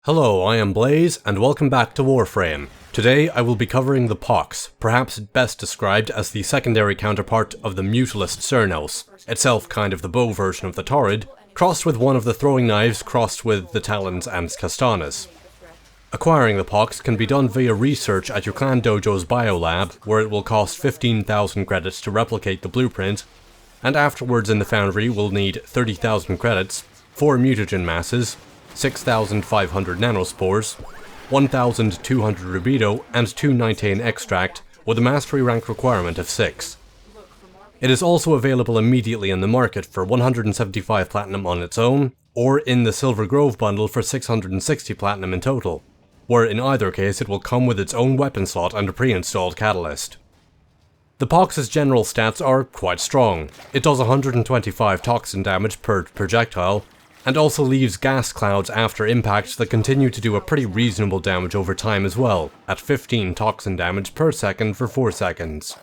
Hello, I am Blaze, and welcome back to Warframe. Today I will be covering the Pox, perhaps best described as the secondary counterpart of the Mutalist Cernos, itself kind of the bow version of the Torid, crossed with one of the throwing knives crossed with the talons and kastanas. Acquiring the Pox can be done via research at your clan dojo's biolab, where it will cost 15,000 credits to replicate the blueprint, and afterwards in the foundry will need 30,000 credits, 4 mutagen masses, 6,500 nanospores, 1,200 rubido, and 2 nitane extract, with a mastery rank requirement of 6. It is also available immediately in the market for 175 platinum on its own, or in the Silver Grove bundle for 660 platinum in total, where in either case it will come with its own weapon slot and a pre-installed catalyst. The Pox's general stats are quite strong. It does 125 toxin damage per projectile, and also leaves gas clouds after impact that continue to do a pretty reasonable damage over time as well, at 15 toxin damage per second for 4 seconds.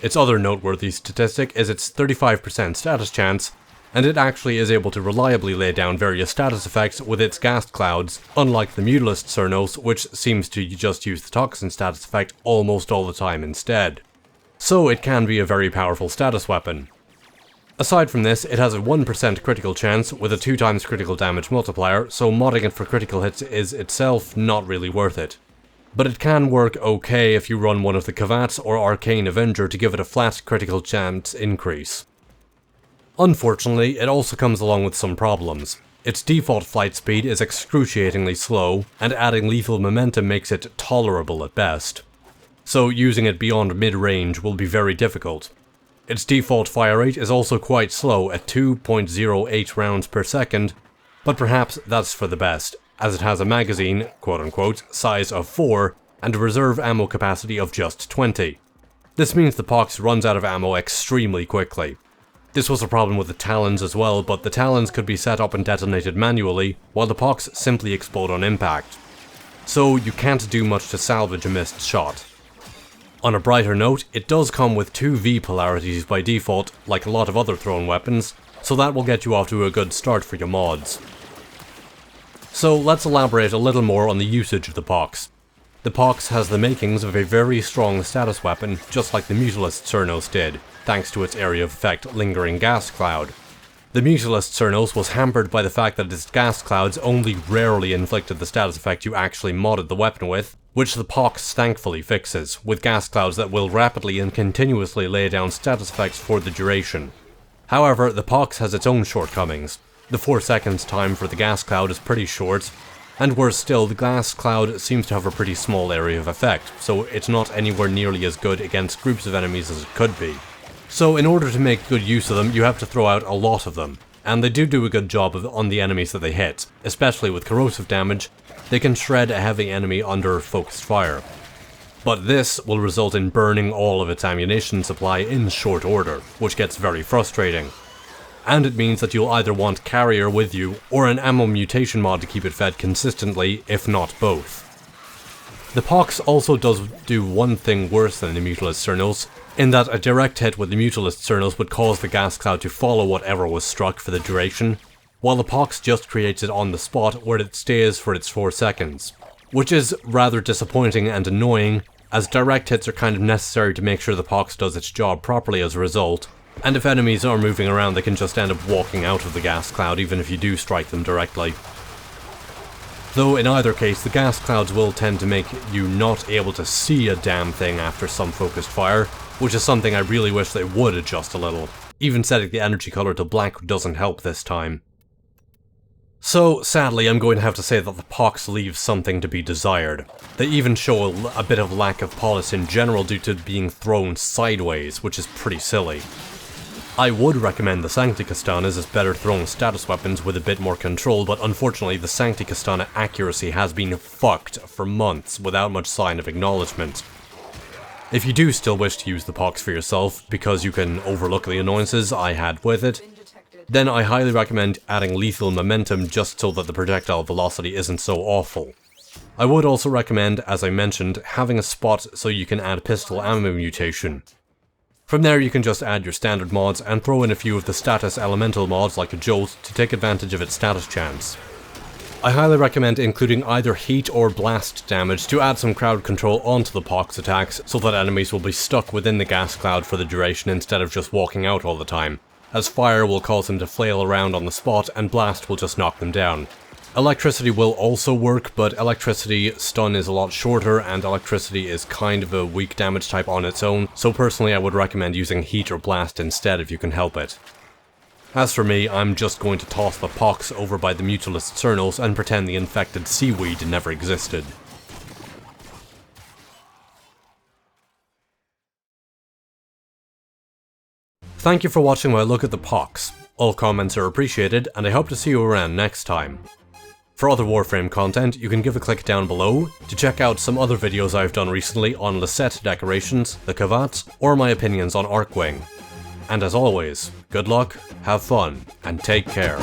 Its other noteworthy statistic is its 35% status chance, and it actually is able to reliably lay down various status effects with its gas clouds, unlike the Mutalist Cernos, which seems to just use the toxin status effect almost all the time instead. So it can be a very powerful status weapon. Aside from this, it has a 1% critical chance with a 2 times critical damage multiplier, so modding it for critical hits is itself not really worth it. But it can work okay if you run one of the Kavats or Arcane Avenger to give it a flat critical chance increase. Unfortunately, it also comes along with some problems. Its default flight speed is excruciatingly slow, and adding lethal momentum makes it tolerable at best. So using it beyond mid-range will be very difficult. Its default fire rate is also quite slow at 2.08 rounds per second, but perhaps that's for the best, as it has a magazine, quote-unquote, size of 4, and a reserve ammo capacity of just 20. This means the Pox runs out of ammo extremely quickly. This was a problem with the Talons as well, but the Talons could be set up and detonated manually, while the Pox simply explode on impact. So you can't do much to salvage a missed shot. On a brighter note, it does come with 2 V polarities by default, like a lot of other thrown weapons, so that will get you off to a good start for your mods. So let's elaborate a little more on the usage of the Pox. The Pox has the makings of a very strong status weapon, just like the Mutalist Cernos did, thanks to its area of effect Lingering Gas Cloud. The Mutalist Cernos was hampered by the fact that its gas clouds only rarely inflicted the status effect you actually modded the weapon with, which the Pox thankfully fixes, with gas clouds that will rapidly and continuously lay down status effects for the duration. However, the Pox has its own shortcomings. The 4 seconds time for the gas cloud is pretty short, and worse still, the gas cloud seems to have a pretty small area of effect, so it's not anywhere nearly as good against groups of enemies as it could be. So in order to make good use of them, you have to throw out a lot of them, and they do a good job on the enemies that they hit, especially with corrosive damage. They can shred a heavy enemy under focused fire. But this will result in burning all of its ammunition supply in short order, which gets very frustrating. And it means that you'll either want Carrier with you, or an ammo mutation mod to keep it fed consistently, if not both. The Pox also does do one thing worse than the Mutalist Cernos, in that a direct hit with the Mutalist Cernos would cause the gas cloud to follow whatever was struck for the duration, while the Pox just creates it on the spot where it stays for its 4 seconds. Which is rather disappointing and annoying, as direct hits are kind of necessary to make sure the Pox does its job properly as a result, and if enemies are moving around they can just end up walking out of the gas cloud even if you do strike them directly. Though in either case, the gas clouds will tend to make you not able to see a damn thing after some focused fire, which is something I really wish they would adjust a little. Even setting the energy color to black doesn't help this time. So, sadly, I'm going to have to say that the Pox leaves something to be desired. They even show a bit of lack of polish in general due to being thrown sideways, which is pretty silly. I would recommend the Sancti Kastanas as better thrown status weapons with a bit more control, but unfortunately the Sancti Kastana accuracy has been fucked for months without much sign of acknowledgement. If you do still wish to use the Pox for yourself, because you can overlook the annoyances I had with it, then I highly recommend adding lethal momentum just so that the projectile velocity isn't so awful. I would also recommend, as I mentioned, having a spot so you can add pistol ammo mutation. From there you can just add your standard mods and throw in a few of the status elemental mods like a Jolt to take advantage of its status chance. I highly recommend including either heat or blast damage to add some crowd control onto the pox attacks so that enemies will be stuck within the gas cloud for the duration instead of just walking out all the time, as fire will cause them to flail around on the spot and blast will just knock them down. Electricity will also work, but electricity stun is a lot shorter and electricity is kind of a weak damage type on its own, so personally I would recommend using heat or blast instead if you can help it. As for me, I'm just going to toss the pox over by the Mutalist Cernos and pretend the infected seaweed never existed. Thank you for watching my look at the pox. All comments are appreciated, and I hope to see you around next time. For other Warframe content, you can give a click down below to check out some other videos I've done recently on Lisette decorations, the Kavats, or my opinions on Archwing. And as always, good luck, have fun, and take care.